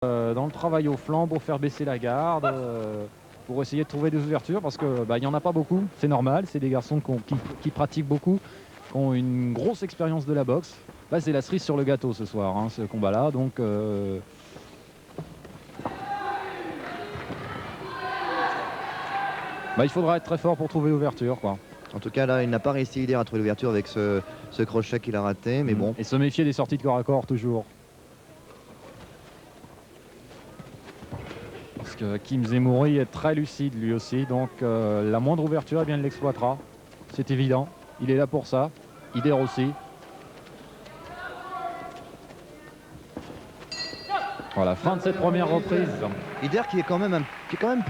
dans le travail au flanc pour faire baisser la garde, pour essayer de trouver des ouvertures parce que il n'y en a pas beaucoup, c'est normal, c'est des garçons qui pratiquent beaucoup, qui ont une grosse expérience de la boxe. Là c'est la cerise sur le gâteau ce soir, hein, ce combat-là, donc il faudra être très fort pour trouver l'ouverture, quoi. En tout cas, là, il n'a pas réussi hier à trouver l'ouverture avec ce crochet qu'il a raté, mais bon. Et se méfier des sorties de corps à corps toujours. Parce que Hakim Zemouri est très lucide lui aussi, donc la moindre ouverture, eh bien, il l'exploitera. C'est évident, il est là pour ça. Ider aussi. Voilà, fin de cette première reprise. Ider qui est quand même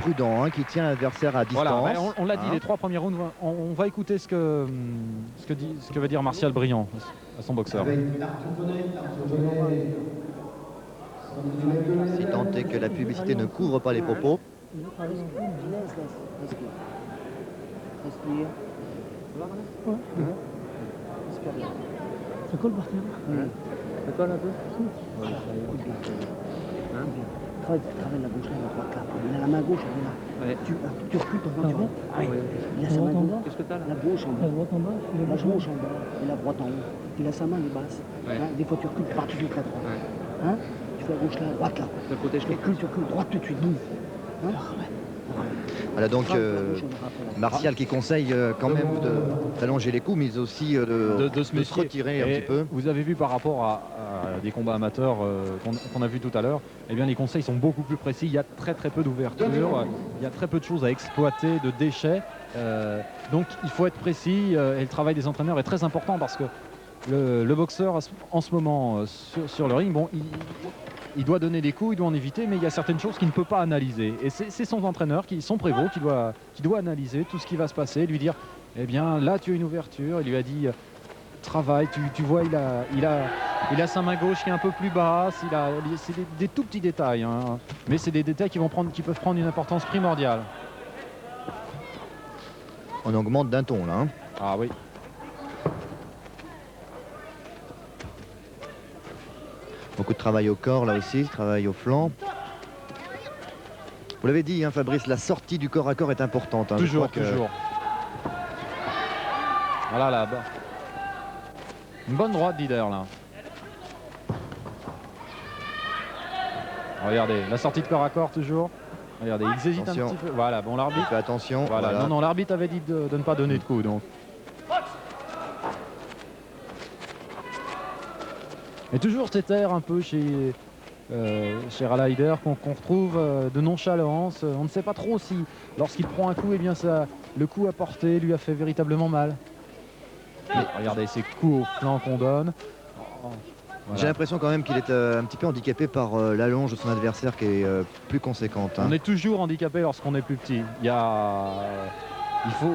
prudent, hein, qui tient l'adversaire à distance. Voilà, on l'a dit, les 3 premiers rounds, on va écouter ce que va dire Martial Briand à son boxeur. Si tant est que la publicité ne couvre pas les propos. Ça colle par terre. Ça colle un peu. Travaille la gauche là, la droite là. Il a la main gauche, elle est là. Ouais. Tu recules, t'en vois, tu vois. Il a sa main gauche. Qu'est-ce que t'as là? La gauche en bas. La droite en bas. La gauche en bas. Et la droite en haut. Il a sa main, elle est basse. Ouais. Hein, des fois tu recules, tu pars tout de suite la droite. Ouais. Hein, tu fais la gauche là, la droite là. Tu recules, droite tout de suite, boum. Hein, voilà donc Martial qui conseille quand même d'allonger les coups, mais aussi de se retirer un petit peu. Vous avez vu par rapport à des combats amateurs qu'on a vu tout à l'heure, eh bien les conseils sont beaucoup plus précis. Il y a très peu d'ouverture, il y a très peu de choses à exploiter, de déchets. Donc il faut être précis et le travail des entraîneurs est très important parce que le boxeur en ce moment sur le ring, bon, il doit donner des coups, il doit en éviter, mais il y a certaines choses qu'il ne peut pas analyser. Et c'est son entraîneur, son prévôt, qui doit analyser tout ce qui va se passer, lui dire, eh bien là tu as une ouverture. Il lui a dit, travaille, tu vois, il a sa main gauche qui est un peu plus basse, c'est des tout petits détails, hein, mais c'est des détails qui peuvent prendre une importance primordiale. On augmente d'un ton là. Hein. Ah oui. Beaucoup de travail au corps là aussi, travail au flanc. Vous l'avez dit, hein, Fabrice, la sortie du corps à corps est importante. Hein. Toujours. Voilà là. Une bonne droite d'Ider là. Regardez, la sortie de corps à corps toujours. Regardez, ils hésitent un petit peu. Voilà, bon l'arbitre. Fais attention. Voilà. Non, l'arbitre avait dit de ne pas donner de coups donc. Et toujours cet air un peu chez Rala Ider qu'on retrouve de nonchalance. On ne sait pas trop si lorsqu'il prend un coup, eh bien le coup à porter lui a fait véritablement mal. Mais regardez ces coups au flanc qu'on donne. Voilà. J'ai l'impression quand même qu'il est un petit peu handicapé par l'allonge de son adversaire qui est plus conséquente. Hein. On est toujours handicapé lorsqu'on est plus petit. Il faut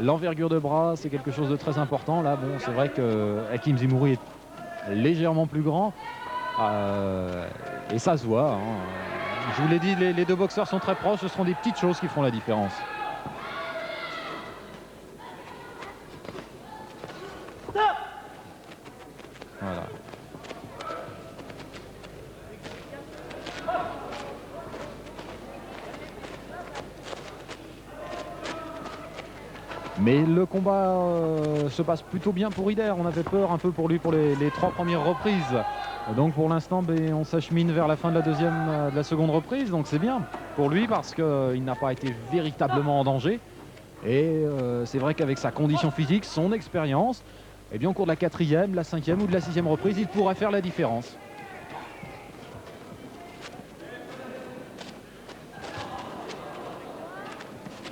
l'envergure de bras, c'est quelque chose de très important. Là, bon, c'est vrai que Hakim Zemouri est légèrement plus grand et ça se voit. Hein. Je vous l'ai dit, les 2 boxeurs sont très proches. Ce seront des petites choses qui font la différence. Voilà. Mais le combat se passe plutôt bien pour Ider. On avait peur un peu pour lui pour les 3 premières reprises. Donc pour l'instant, on s'achemine vers la fin de la seconde reprise. Donc c'est bien pour lui parce qu'il n'a pas été véritablement en danger. Et c'est vrai qu'avec sa condition physique, son expérience, eh bien, au cours de la 4e, la 5e ou de la 6e reprise, il pourrait faire la différence.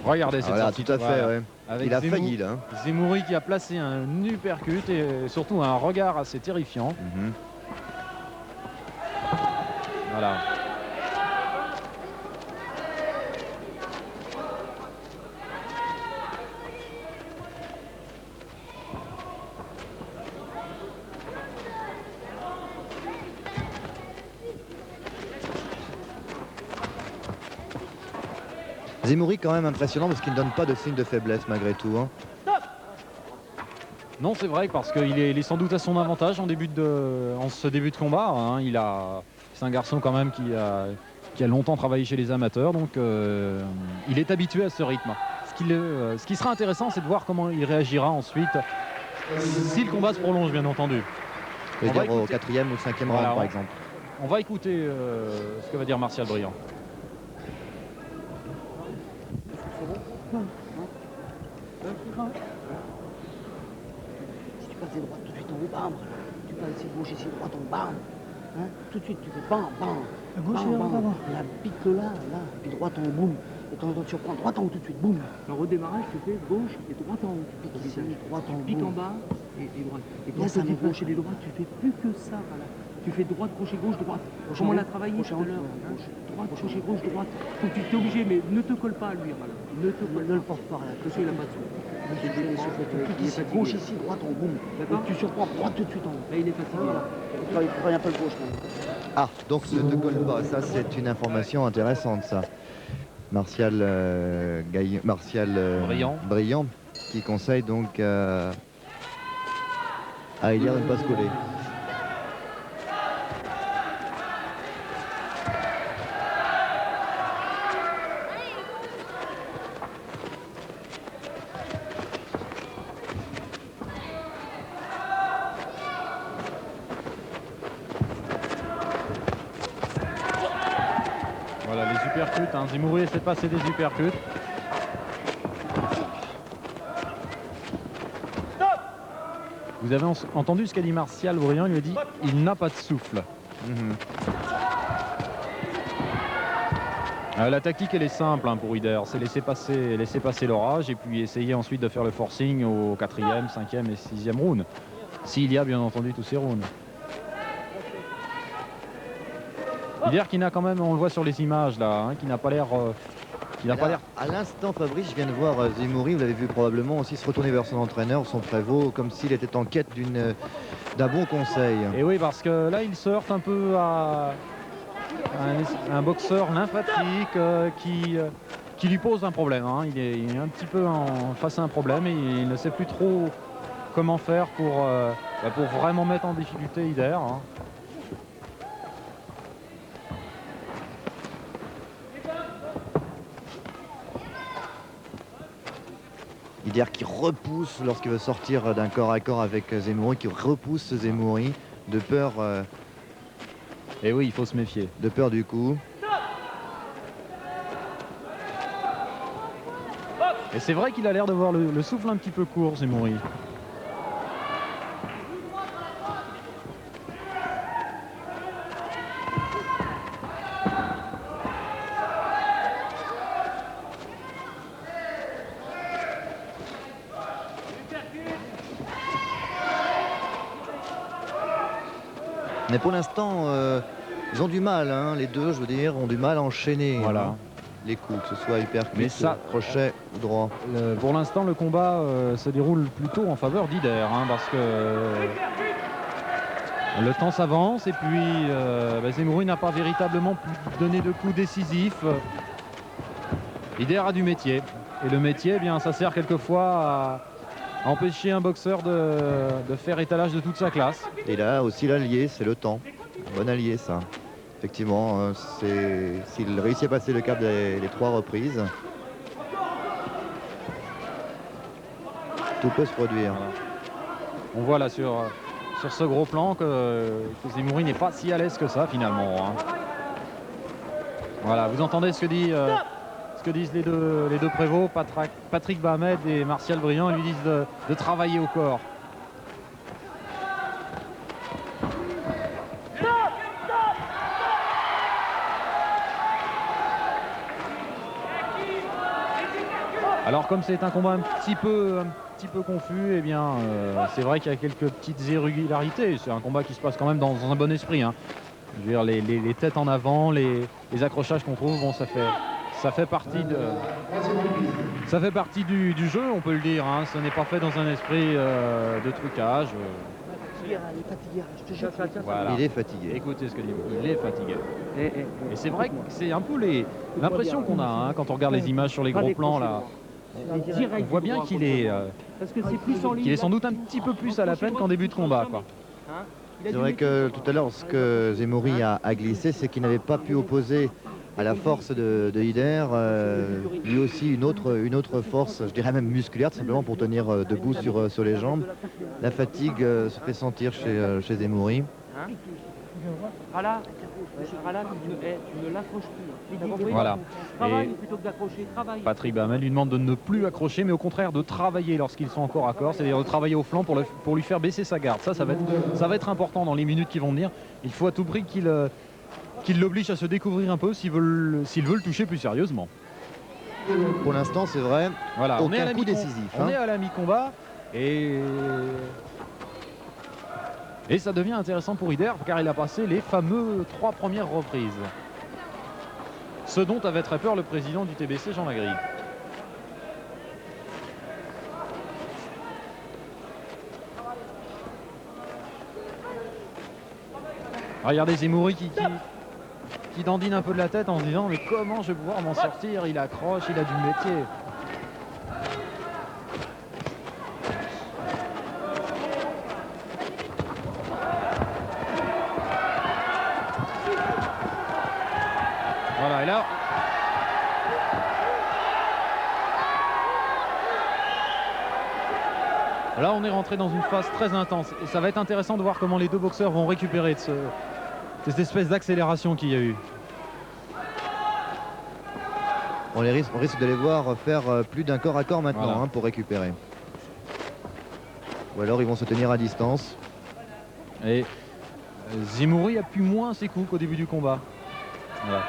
Regardez cette sortie. Tout à fait, ouais. Avec il a failli là. Zemouri qui a placé un uppercut et surtout un regard assez terrifiant. Voilà. Zemouri quand même impressionnant parce qu'il ne donne pas de signe de faiblesse malgré tout. Hein. Non, c'est vrai parce qu'il est sans doute à son avantage en ce début de combat. Hein. C'est un garçon quand même qui a longtemps travaillé chez les amateurs, donc il est habitué à ce rythme. Ce qui sera intéressant, c'est de voir comment il réagira ensuite si le combat se prolonge, bien entendu. Au 4e ou 5e round, par exemple. On va écouter ce que va dire Martial Brillant. Si tu passes des droites tout de suite en haut, bam. Tu passes ici gauche, ici droite en bam. Hein, tout de suite, tu fais bam, bam. Gauche, bam. La pique là, puis droite en haut, boum. Et quand tu reprends droite en haut tout de suite, boum. Alors au démarrage, tu fais gauche et droite en haut. Tu piques ici, droite en haut. Tu piques en bas et droite. Et quand tu dis gauche et les droites, tu fais plus que ça. Voilà. Tu fais droite, gauche et gauche, droite. Comme on l'a travaillé tout à l'heure. Droite, gauche et gauche, droite. Faut que tu t'es obligé, mais ne te colle pas à lui. Voilà. Ne le porte pas là. Parce qu'il n'a pas de son. Gauche ici, droite en haut, boum. D'accord. Tu surprends droite tout de suite en haut. Là, il est fatigué. Voilà. Il travaille un peu le gauche même. Ah, donc ne te colle pas. Ça, c'est une information intéressante, ça. Martial Brillant qui conseille donc à Elia de ne pas se coller. Voilà les uppercuts, hein. Zemouri essaie de passer des uppercuts. Vous avez entendu ce qu'a dit Martial Brillant, il lui a dit il n'a pas de souffle. La tactique elle est simple pour Ider, c'est laisser passer l'orage et puis essayer ensuite de faire le forcing au 4e, 5e et 6e round. S'il y a bien entendu tous ces rounds. Ider qui n'a quand même, on le voit sur les images là, hein, qui n'a pas l'air... À l'instant, Fabrice, je viens de voir Zemouri, vous l'avez vu probablement aussi se retourner vers son entraîneur, son prévôt, comme s'il était en quête d'un bon conseil. Et oui, parce que là, il se heurte un peu à un boxeur lymphatique qui lui pose un problème. Hein. Il est un petit peu face à un problème et il ne sait plus trop comment faire pour vraiment mettre en difficulté Ider. Hein. Ider qui repousse lorsqu'il veut sortir d'un corps à corps avec Zemouri, qui repousse Zemouri de peur. Et oui, il faut se méfier. De peur du coup. Et c'est vrai qu'il a l'air de voir le souffle un petit peu court, Zemouri. Mais pour l'instant, ils ont du mal, hein, les deux, je veux dire, ont du mal à enchaîner les coups, que ce soit uppercut, crochet ou droit. Pour l'instant, le combat se déroule plutôt en faveur d'Ider, hein, parce que le temps s'avance et puis Zemouri n'a pas véritablement pu donner de coups décisifs. Ider a du métier, et le métier, eh bien, ça sert quelquefois à empêcher un boxeur de faire étalage de toute sa classe. Et là aussi l'allié, c'est le temps. Bon allié ça. Effectivement, s'il réussit à passer le cap des 3 reprises, tout peut se produire. Voilà. On voit là sur ce gros plan que Zemouri n'est pas si à l'aise que ça finalement. Hein. Voilà, vous entendez ce que disent les deux prévôts, Patrick Bahamed et Martial Brillant, ils lui disent de travailler au corps. Alors comme c'est un combat un petit peu confus, eh bien c'est vrai qu'il y a quelques petites irrégularités. C'est un combat qui se passe quand même dans un bon esprit. Hein. Je veux dire, les têtes en avant, les accrochages qu'on trouve, bon, ça fait partie du jeu, on peut le dire. Hein. Ce n'est pas fait dans un esprit de trucage. Il est fatigué, je te jure. Voilà. Il est fatigué. Écoutez ce que dit. Il est fatigué. Et c'est vrai que c'est un peu l'impression qu'on a hein, quand on regarde les images sur les gros plans là. On voit bien qu'il est sans doute un petit peu plus à la peine qu'en début de combat. Quoi. C'est vrai que tout à l'heure, ce que Zemmouri a glissé, c'est qu'il n'avait pas pu opposer à la force de Ider, lui aussi une autre force, je dirais même musculaire, tout simplement pour tenir debout sur les jambes. La fatigue se fait sentir chez Zemmouri. Rala, tu ne l'accroches plus. Voilà. Travaille plutôt que d'accrocher, travaille. Patrick Baumel lui demande de ne plus accrocher, mais au contraire de travailler lorsqu'ils sont encore à corps, c'est-à-dire de travailler au flanc pour lui faire baisser sa garde. Ça va être important dans les minutes qui vont venir. Il faut à tout prix qu'il l'oblige à se découvrir un peu s'il veut le toucher plus sérieusement. Pour l'instant, c'est vrai, voilà, aucun coup décisif. On est à la mi-combat et ça devient intéressant pour Ider car il a passé les fameux 3 premières reprises. Ce dont avait très peur le président du TBC, Jean Lagrille. Regardez Zemmouri qui dandine un peu de la tête en se disant mais comment je vais pouvoir m'en sortir? Il accroche, il a du métier. Voilà, et là... Là, on est rentré dans une phase très intense. Et ça va être intéressant de voir comment les deux boxeurs vont récupérer de cette espèce d'accélération qu'il y a eu. On risque de les voir faire plus d'un corps à corps maintenant, voilà, pour récupérer. Ou alors ils vont se tenir à distance. Et Zemmouri appuie moins ses coups qu'au début du combat. Voilà.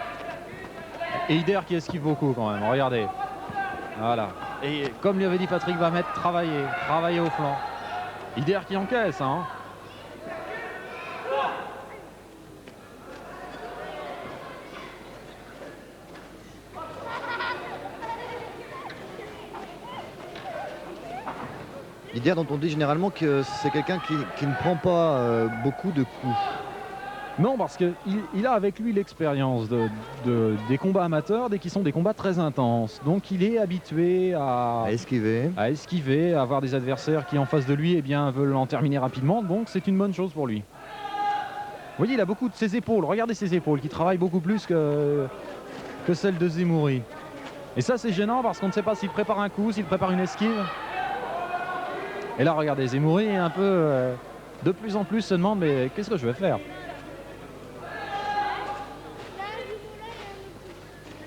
Et Ider qui esquive beaucoup quand même, regardez. Voilà. Et comme lui avait dit Patrick Baumel, travailler au flanc. Ider qui encaisse, hein. Ider dont on dit généralement que c'est quelqu'un qui ne prend pas beaucoup de coups. Non, parce qu'il a avec lui l'expérience des combats amateurs, qui sont des combats très intenses. Donc il est habitué à esquiver, à avoir des adversaires qui en face de lui veulent en terminer rapidement. Donc c'est une bonne chose pour lui. Vous voyez, il a beaucoup de ses épaules. Regardez ses épaules qui travaillent beaucoup plus que celles de Zemmouri. Et ça c'est gênant parce qu'on ne sait pas s'il prépare un coup, s'il prépare une esquive. Et là regardez, Zemmouri est un peu de plus en plus se demande mais qu'est-ce que je vais faire?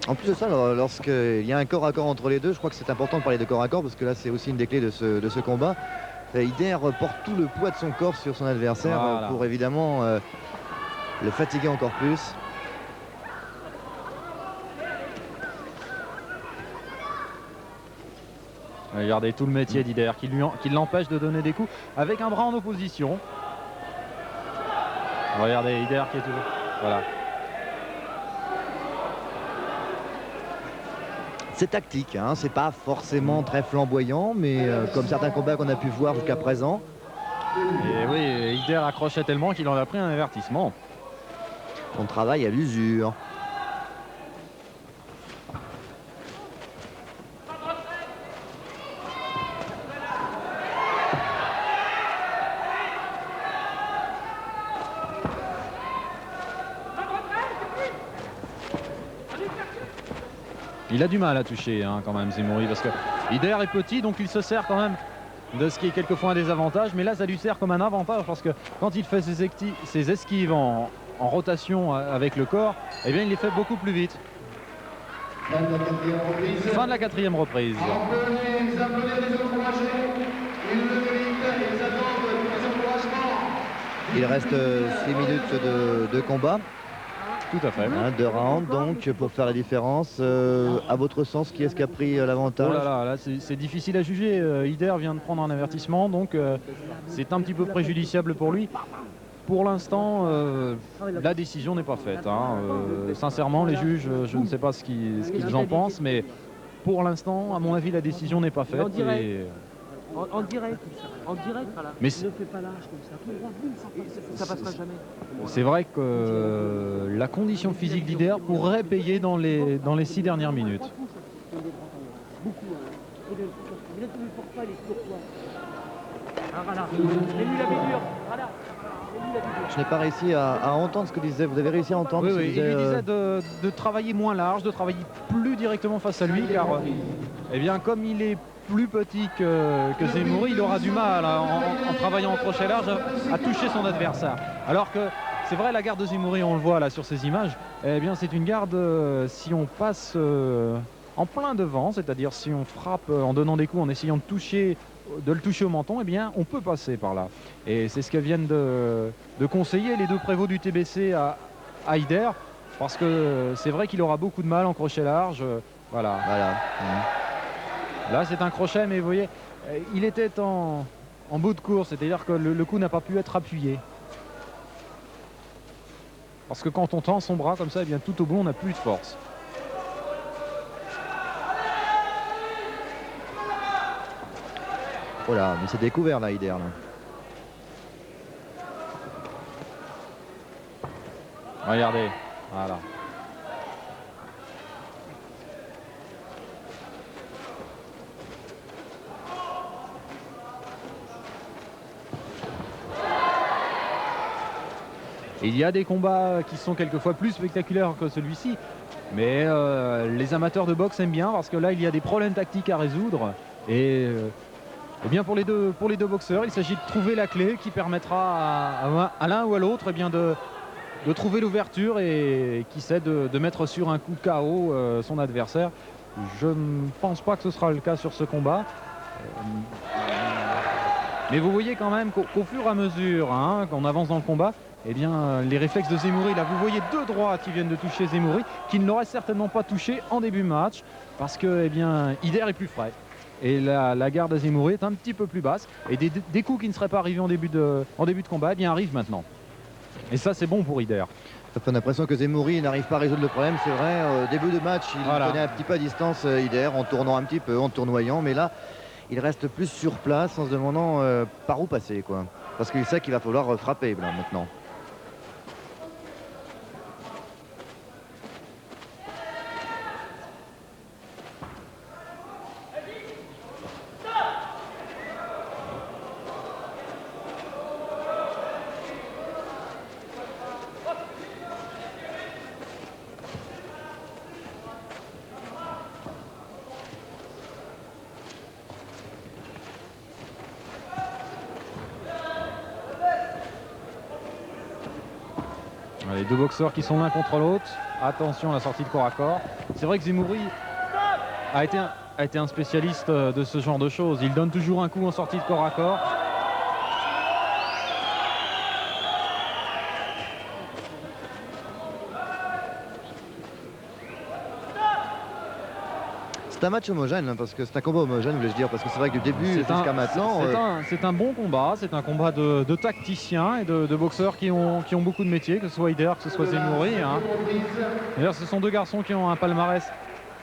En plus de ça, lorsqu'il y a un corps à corps entre les deux, je crois que c'est important de parler de corps à corps parce que là c'est aussi une des clés de ce combat. Ider porte tout le poids de son corps sur son adversaire, voilà, pour évidemment le fatiguer encore plus. Regardez tout le métier d'Ider qui l'empêche de donner des coups avec un bras en opposition. Regardez Ider qui est toujours... Voilà. C'est tactique, hein, c'est pas forcément très flamboyant, mais comme certains combats qu'on a pu voir jusqu'à présent. Et oui, Ider accrochait tellement qu'il en a pris un avertissement. On travaille à l'usure. Il a du mal à toucher quand même Zemmouri parce que Ider est petit donc il se sert quand même de ce qui est quelquefois un désavantage, mais là ça lui sert comme un avantage parce que quand il fait ses esquives en rotation avec le corps, il les fait beaucoup plus vite. Fin de la 4e reprise. Il reste 6 minutes de combat. Tout à fait. 2 rounds donc pour faire la différence. À votre sens, qui est-ce qui a pris l'avantage? Oh là, c'est difficile à juger. Ider vient de prendre un avertissement, donc c'est un petit peu préjudiciable pour lui. Pour l'instant, la décision n'est pas faite. Sincèrement, les juges, je ne sais pas ce qu'ils en pensent, mais pour l'instant, à mon avis, la décision n'est pas faite. En direct, là. Mais ne fais pas l'âge comme ça. Ça passera jamais. C'est vrai que la condition physique d'Ider pourrait payer dans les 6 dernières minutes. Je n'ai pas réussi à entendre ce que disait. Vous avez réussi à entendre Oui, ce que oui, disait, il lui disait de travailler moins large, de travailler plus directement face à lui, car eh bien, comme il est plus petit que Zemouri, il aura du mal en travaillant en crochet large à toucher son adversaire. Alors que c'est vrai, la garde de Zemouri, on le voit là sur ces images, eh bien c'est une garde, si on passe en plein devant, c'est-à-dire si on frappe en donnant des coups, en essayant de le toucher au menton, eh bien on peut passer par là. Et c'est ce que viennent de conseiller les deux prévôts du TBC à Ider, parce que c'est vrai qu'il aura beaucoup de mal en crochet large. Voilà. Là c'est un crochet, mais vous voyez, il était en bout de course, c'est-à-dire que le coup n'a pas pu être appuyé. Parce que quand on tend son bras comme ça, eh bien tout au bout on n'a plus de force. Voilà, mais c'est découvert là, Ider. Là. Regardez, voilà. Il y a des combats qui sont quelquefois plus spectaculaires que celui-ci, mais les amateurs de boxe aiment bien parce que là il y a des problèmes tactiques à résoudre et eh bien pour les deux boxeurs, il s'agit de trouver la clé qui permettra à l'un ou à l'autre eh bien de trouver l'ouverture et qui sait de mettre sur un coup de KO son adversaire. Je ne pense pas que ce sera le cas sur ce combat. Mais vous voyez quand même qu'au fur et à mesure qu'on avance dans le combat, eh bien, les réflexes de Zemouri, là vous voyez deux droites qui viennent de toucher Zemouri, qui ne l'aurait certainement pas touché en début de match, parce que eh bien, Ider est plus frais. Et la garde à Zemouri est un petit peu plus basse. Et des coups qui ne seraient pas arrivés en début de combat, eh bien, arrivent maintenant. Et ça, c'est bon pour Ider. Ça fait l'impression que Zemouri n'arrive pas à résoudre le problème, c'est vrai. Au début de match, il tenait un petit peu à distance Ider, en tournant un petit peu, en tournoyant, mais là, il reste plus sur place en se demandant par où passer, quoi. Parce qu'il sait qu'il va falloir frapper là, maintenant. Les deux boxeurs qui sont l'un contre l'autre. Attention à la sortie de corps à corps. C'est vrai que Zemouri a été un spécialiste de ce genre de choses. Il donne toujours un coup en sortie de corps à corps. C'est un match homogène, parce que c'est un combat homogène, voulais-je dire, parce que c'est vrai que du début jusqu'à maintenant... C'est un bon combat, c'est un combat de tacticiens et de boxeurs qui ont beaucoup de métiers, que ce soit Ider, que ce soit Zemouri. D'ailleurs, ce sont deux garçons qui ont un palmarès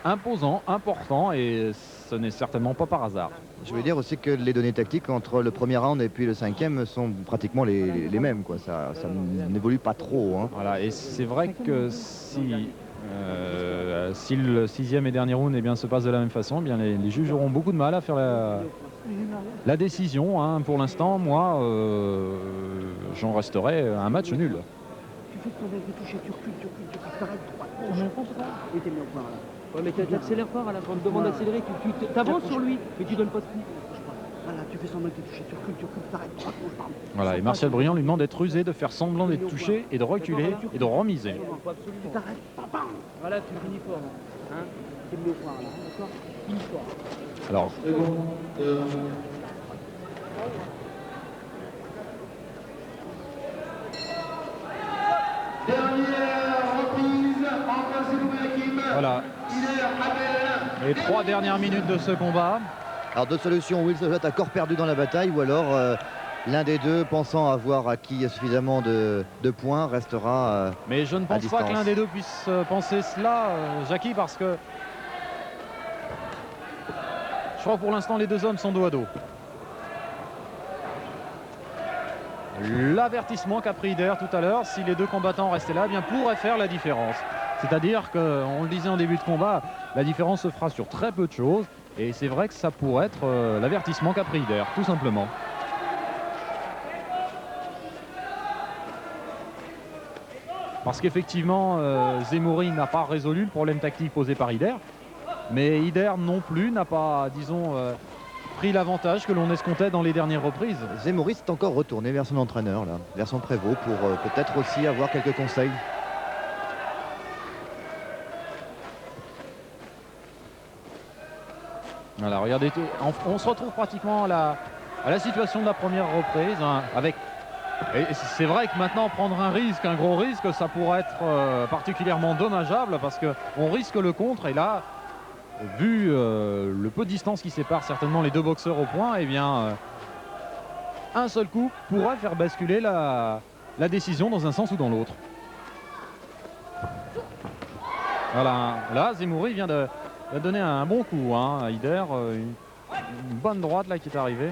imposant, important, et ce n'est certainement pas par hasard. Je veux dire aussi que les données tactiques entre le premier round et puis le cinquième sont pratiquement les mêmes, quoi. Ça n'évolue pas trop. Voilà, et c'est vrai que si le sixième et dernier round se passe de la même façon, eh bien les juges auront beaucoup de mal à faire la décision. Pour l'instant, moi, j'en resterai à un match nul. Tu fais ton toucher, tu recules, t'arrêtes droite. Et t'es mis au point là. Ouais, mais t'accélères pas à la grande demande d'accélérer, tu t'avances sur lui, mais tu donnes pas de coup. Voilà, tu fais semblant de toucher, tu recules, t'arrêtes droite, gauche, bam. Voilà, et Martial Briand lui demande d'être rusé, de faire semblant d'être touché et de reculer et de remiser. Tu t'arrêtes, bam. Voilà, tu finis fort. T'es mis au point là, d'accord? Finis fort. Alors, voilà, les 3 dernières minutes de ce combat. Alors deux solutions, Will se jette à corps perdu dans la bataille, ou alors l'un des deux, pensant avoir acquis suffisamment de points, restera mais je ne pense pas que l'un des deux puisse penser cela, Jackie, parce que je crois que pour l'instant les deux hommes sont dos à dos. L'avertissement qu'a pris Ider tout à l'heure, si les deux combattants restaient là, eh bien pourrait faire la différence. C'est-à-dire qu'on le disait en début de combat, la différence se fera sur très peu de choses. Et c'est vrai que ça pourrait être l'avertissement qu'a pris Ider, tout simplement. Parce qu'effectivement, Zemouri n'a pas résolu le problème tactique posé par Ider. Mais Ider non plus n'a pas, disons, pris l'avantage que l'on escomptait dans les dernières reprises. Zemouri s'est encore retourné vers son entraîneur, là, vers son prévôt, pour peut-être aussi avoir quelques conseils. Voilà, regardez, on se retrouve pratiquement à la situation de la première reprise, hein, avec. Et c'est vrai que maintenant prendre un gros risque, ça pourrait être particulièrement dommageable parce qu'on risque le contre. Et là, vu le peu de distance qui sépare certainement les deux boxeurs au point, eh bien, un seul coup pourrait faire basculer la décision dans un sens ou dans l'autre. Voilà, là, Zemouri vient de donner un bon coup, hein, à Ider, une bonne droite là qui est arrivée.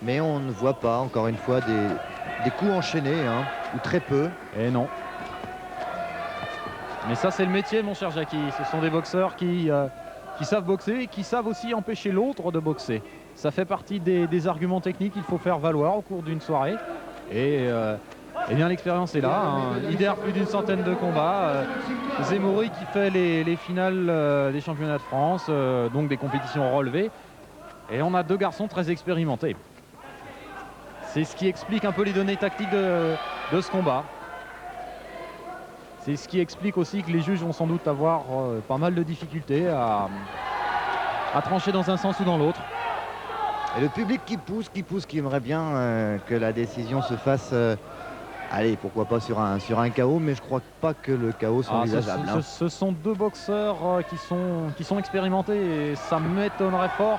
Mais on ne voit pas, encore une fois, des coups enchaînés, hein, ou très peu. Et non. Mais ça, c'est le métier, mon cher Jackie. Ce sont des boxeurs qui savent boxer et qui savent aussi empêcher l'autre de boxer. Ça fait partie des arguments techniques qu'il faut faire valoir au cours d'une soirée. Et eh bien, l'expérience est là, hein. Ider, plus d'une centaine de combats. Zemouri qui fait les finales des championnats de France, donc des compétitions relevées. Et on a deux garçons très expérimentés. C'est ce qui explique un peu les données tactiques de ce combat. C'est ce qui explique aussi que les juges vont sans doute avoir pas mal de difficultés à trancher dans un sens ou dans l'autre. Et le public qui pousse, qui aimerait bien que la décision se fasse, allez, pourquoi pas sur un KO, mais je crois pas que le KO soit envisageable. Ce sont deux boxeurs qui sont expérimentés et ça m'étonnerait fort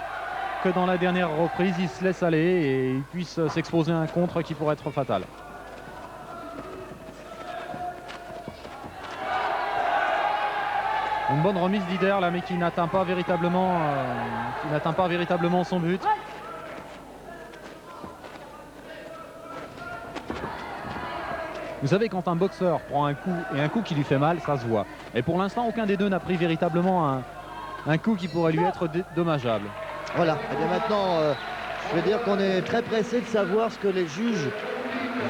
que dans la dernière reprise, ils se laissent aller et ils puissent s'exposer à un contre qui pourrait être fatal. Une bonne remise d'Ider là, mais qui n'atteint pas véritablement son but. Vous savez, quand un boxeur prend un coup et un coup qui lui fait mal, ça se voit. Et pour l'instant, aucun des deux n'a pris véritablement un coup qui pourrait lui être dommageable. Voilà, et bien maintenant, je veux dire qu'on est très pressé de savoir ce que les juges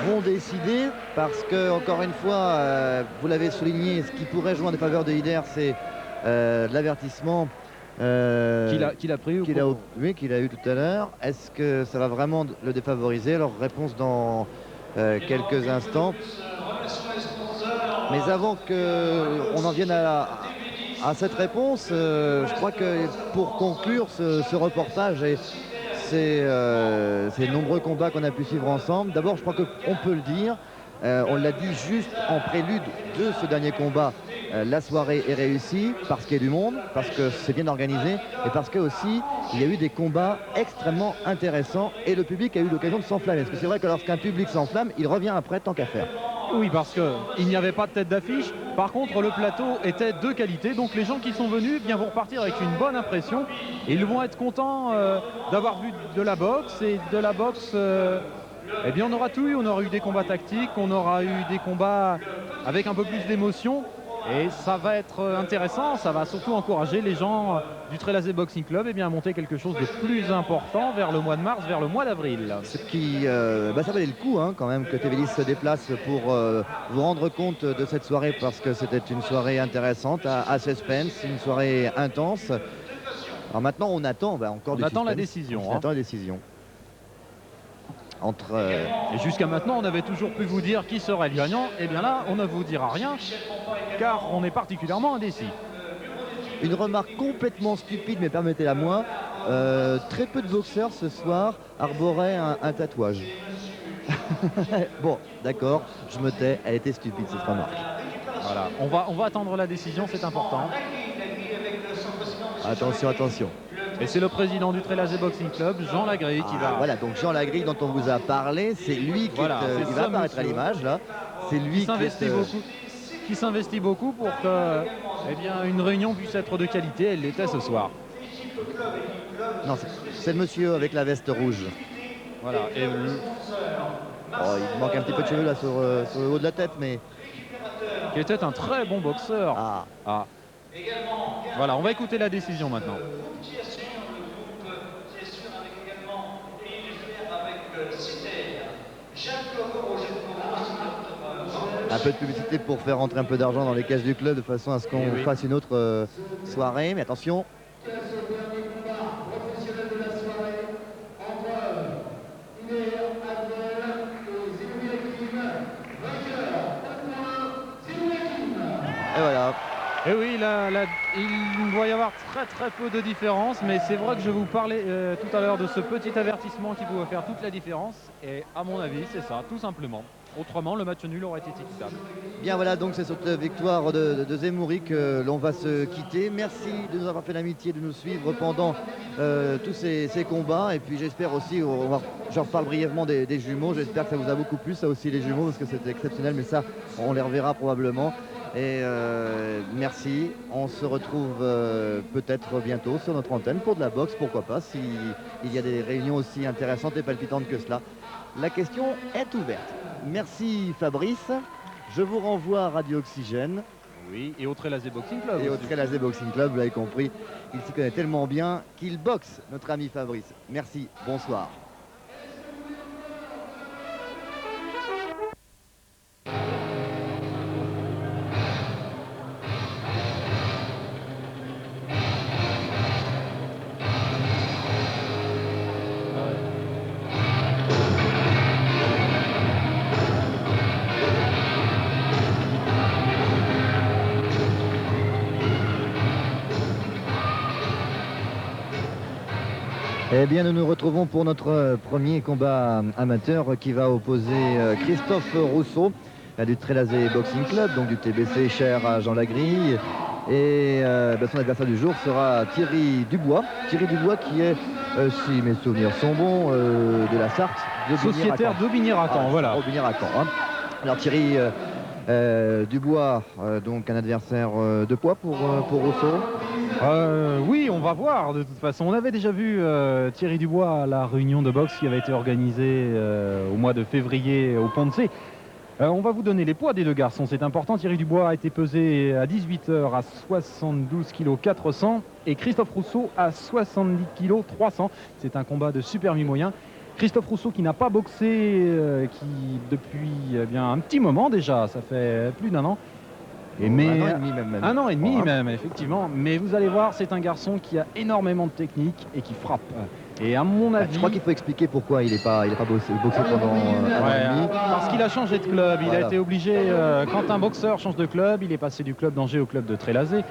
vont décider, parce que, encore une fois, vous l'avez souligné, ce qui pourrait jouer en défaveur de Ider, c'est l'avertissement qu'il a pris qu'il a eu tout à l'heure. Est-ce que ça va vraiment le défavoriser? Alors, réponse dans quelques instants. Mais avant qu'on en vienne à cette réponse, je crois que pour conclure ce reportage et ces nombreux combats qu'on a pu suivre ensemble, d'abord je crois qu'on peut le dire, on l'a dit juste en prélude de ce dernier combat, la soirée est réussie parce qu'il y a du monde, parce que c'est bien organisé et parce que aussi il y a eu des combats extrêmement intéressants et le public a eu l'occasion de s'enflammer. Parce que c'est vrai que lorsqu'un public s'enflamme, il revient après tant qu'à faire. Oui, parce qu'il n'y avait pas de tête d'affiche. Par contre, le plateau était de qualité. Donc les gens qui sont venus eh bien, vont repartir avec une bonne impression. Et ils vont être contents d'avoir vu de la boxe. Et de la boxe, eh bien, on aura tout eu. On aura eu des combats tactiques, on aura eu des combats avec un peu plus d'émotion. Et ça va être intéressant. Ça va surtout encourager les gens du Trélazé Boxing Club eh bien, à monter quelque chose de plus important vers le mois de mars, vers le mois d'avril. Ce qui, ça valait le coup hein, quand même que Tevelis se déplace pour vous rendre compte de cette soirée, parce que c'était une soirée intéressante, à suspense, une soirée intense. Alors maintenant on attend encore du suspense. On attend la décision. On attend la décision. Et jusqu'à maintenant, on avait toujours pu vous dire qui serait le gagnant. Et bien là, on ne vous dira rien, car on est particulièrement indécis. Une remarque complètement stupide, mais permettez-la moi. Très peu de boxeurs ce soir arboraient un tatouage. Bon, d'accord, je me tais, elle était stupide cette remarque. Voilà, on va attendre la décision, c'est important. Attention, attention. Et c'est le président du Trélazé Boxing Club, Jean Lagrille, qui va... Voilà, donc Jean Lagrille dont on vous a parlé, c'est lui qui va apparaître à l'image là. C'est lui qui s'investit beaucoup pour que eh bien, une réunion puisse être de qualité. Elle l'était ce soir. Non, c'est le monsieur avec la veste rouge. Voilà. Et il manque un petit peu de cheveux là sur le haut de la tête, mais... Qui était un très bon boxeur. Voilà, on va écouter la décision maintenant. Un peu de publicité pour faire rentrer un peu d'argent dans les caisses du club de façon à ce qu'on fasse une autre soirée. Mais attention. Et voilà. Et oui, il doit y avoir très peu de différence, mais c'est vrai que je vous parlais tout à l'heure de ce petit avertissement qui pouvait faire toute la différence, et à mon avis, c'est ça, tout simplement. Autrement, le match nul aurait été équitable. Bien voilà, donc c'est sur cette victoire de Zemouri que l'on va se quitter. Merci de nous avoir fait l'amitié de nous suivre pendant tous ces combats, et puis j'espère aussi, je reparle brièvement des jumeaux, j'espère que ça vous a beaucoup plu, ça aussi les jumeaux, parce que c'était exceptionnel, mais ça, on les reverra probablement. Et merci, on se retrouve peut-être bientôt sur notre antenne pour de la boxe, pourquoi pas, s'il y a des réunions aussi intéressantes et palpitantes que cela. La question est ouverte. Merci Fabrice, je vous renvoie à Radio Oxygène. Oui, et au Trélazé Boxing Club. Et au Trélazé Boxing Club, vous l'avez compris, il s'y connaît tellement bien qu'il boxe, notre ami Fabrice. Merci, bonsoir. Eh bien, nous nous retrouvons pour notre premier combat amateur qui va opposer Christophe Rousseau du Trélazé Boxing Club, donc du TBC cher à Jean Lagrille. Et son adversaire du jour sera Thierry Dubois. Thierry Dubois qui est, si mes souvenirs sont bons, de la Sarthe. Sociétaire d'Aubigné-Racan, voilà. Aubigné-Racan, hein. Alors Thierry Dubois, donc un adversaire de poids pour Rousseau. Oui, on va voir de toute façon. On avait déjà vu Thierry Dubois à la réunion de boxe qui avait été organisée au mois de février au Ponce. On va vous donner les poids des deux garçons, c'est important. Thierry Dubois a été pesé à 18h à 72 kg 400 et Christophe Rousseau à 70 kg 300. C'est un combat de super mi-moyen. Christophe Rousseau qui n'a pas boxé depuis un petit moment déjà, ça fait plus d'un an. Un an et demi même, effectivement. Mais vous allez voir, c'est un garçon qui a énormément de technique et qui frappe. Et à mon avis... Je crois qu'il faut expliquer pourquoi il n'a pas boxé pendant un an et demi. Parce qu'il a changé de club. Il a été obligé, quand un boxeur change de club, il est passé du club d'Angers au club de Trélazé.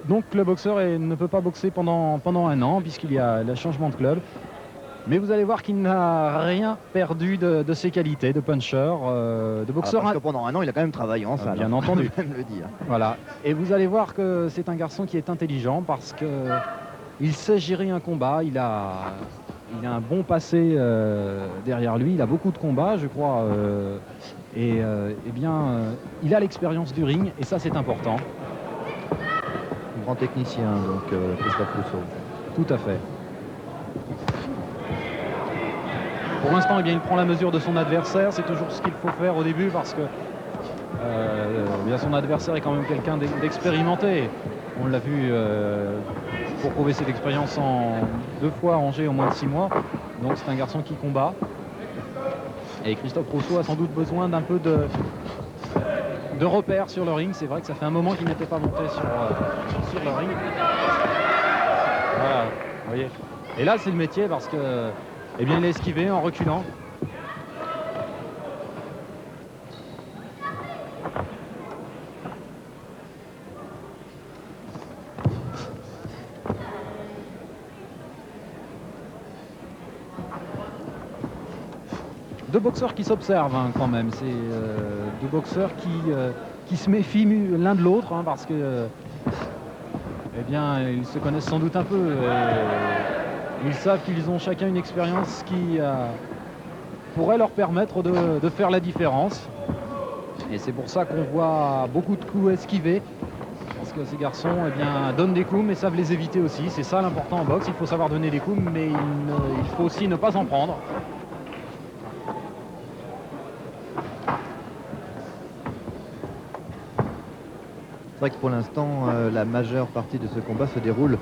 Donc le boxeur ne peut pas boxer pendant un an puisqu'il y a le changement de club. Mais vous allez voir qu'il n'a rien perdu de ses qualités de puncher, de boxeur. Parce que pendant un an, il a quand même travaillé en salle. Bien entendu. Même le dire. Voilà. Et vous allez voir que c'est un garçon qui est intelligent parce qu'il sait gérer un combat. Il a un bon passé derrière lui. Il a beaucoup de combats, je crois. Il a l'expérience du ring et ça, c'est important. Un grand technicien, donc Christophe Rousseau. Tout à fait. Pour l'instant, il prend la mesure de son adversaire. C'est toujours ce qu'il faut faire au début parce que son adversaire est quand même quelqu'un d'expérimenté. On l'a vu pour prouver cette expérience deux fois à Angers en moins de 6 mois. Donc c'est un garçon qui combat. Et Christophe Rousseau a sans doute besoin d'un peu de repères sur le ring. C'est vrai que ça fait un moment qu'il n'était pas monté sur le ring. Voilà, vous voyez. Et là, c'est le métier parce que il a esquivé en reculant. Deux boxeurs qui s'observent quand même. C'est deux boxeurs qui se méfient l'un de l'autre parce que ils se connaissent sans doute un peu. Ils savent qu'ils ont chacun une expérience qui pourrait leur permettre de faire la différence. Et c'est pour ça qu'on voit beaucoup de coups esquivés. Parce que ces garçons donnent des coups mais savent les éviter aussi. C'est ça l'important en boxe. Il faut savoir donner des coups mais il faut aussi ne pas en prendre. C'est vrai que pour l'instant, la majeure partie de ce combat se déroule